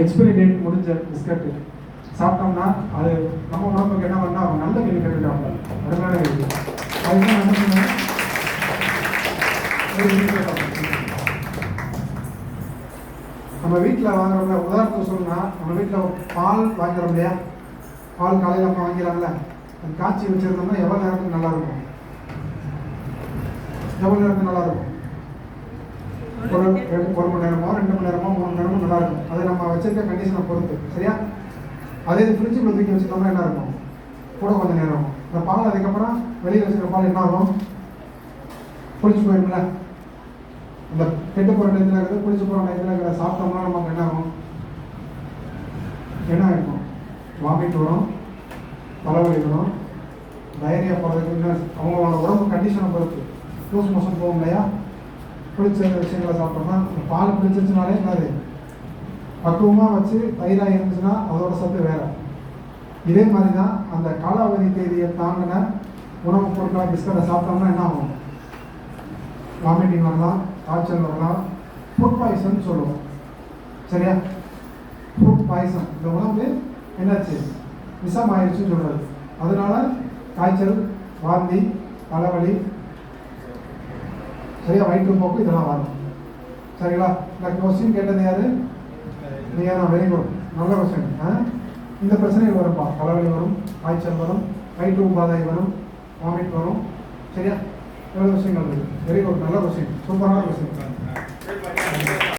Expiry date முடிஞ்ச biscuit சாப்பிட்டோம்னா அது நம்ம உடம்புக்கு என்ன பண்ணா நல்ல கேள்வி கேட்டுட்டாங்க. அருமையான கேள்வி. அதுதான் என்ன பண்ணுவேன், நம்ம வீட்டில் வாங்குறோம்ல, உதாரணத்துக்கு சொல்லணும்னா நம்ம வீட்டில் பால் வாங்குறோம் இல்லையா, பால் காலையில் நம்ம வாங்கிறாங்கல்ல, அது காய்ச்சி வச்சுருந்தோம்னா எவ்வளோ நேரத்துக்கு நல்லாயிருக்கும்? எவ்வளோ நேரத்துக்கு நல்லாயிருக்கும்? ஒரு மணி நேரமோ 2 மணி நேரமோ 3 மணி நேரமோ நல்லாயிருக்கும். அது நம்ம வச்சிருக்க கண்டிஷனை பொறுத்து. சரியா? அதே இது ஃப்ரிட்ஜுக்குள்ள தூக்கி வச்சுட்டோம்னா என்ன இருக்கும்? கூட கொஞ்சம் நேரம் ஆகும். இந்த பால் அதுக்கப்புறம் வெளியில் வச்சுருக்க பால் என்ன ஆகும்? புளிச்சு போயிருக்குல்ல. இந்த கெட்டு போகிற டயத்தில் இருக்கிறது புளிச்சு போகிற டயத்தில் இருக்கிற சாப்பிட்டோம்னா நமக்கு என்ன ஆகும்? என்ன இருக்கும்? வாமிட் வரும், தலைவலி வரும், டயரியா போகிறதுக்கு இன்னும் அவங்களோட உடம்பு கண்டிஷனை பொறுத்து லூஸ் மோஷன் போகும் இல்லையா? புளிச்ச விஷயங்களை சாப்பிட்டோம்னா பால் புளிச்சிருச்சுனாலே என்னது, பக்குவமாக வச்சு தயிராக இருந்துச்சுன்னா அதோட சத்து வேற. இதே மாதிரி தான் அந்த காலாவதி தேதியை தாண்டின உணவுப் பொருட்களை பிஸ்கட்டை சாப்பிட்டோம்னா என்ன ஆகும்? வாமிட்டிங் வரலாம், காய்ச்சல் வரலாம், ஃபுட் பாய்சன் சொல்லுவோம். சரியா? ஃபுட் பாய்சன், இந்த உணவு என்னாச்சு, விஷம் ஆயிடுச்சுன்னு சொல்கிறது. அதனால காய்ச்சல், வாந்தி, தலைவலி, சரியா, வயிற்றுப்போக்கு இதெல்லாம் வரும். சரிங்களா? இந்த கொஸ்டின் கேட்டது யாரு? நீங்கள் தான். வெரி குட், நல்ல கொஸ்டின். இந்த பிரச்சனைகள் வரும்பா, தலைவலி வரும், காய்ச்சல் வரும், வயிற்று உபாதை வரும், வாமிட் வரும். சரியா? எவ்வளோ விஷயங்கள் இருக்குது. வெரி குட், நல்ல கொஸ்டின், சூப்பரான கொஸ்டின்.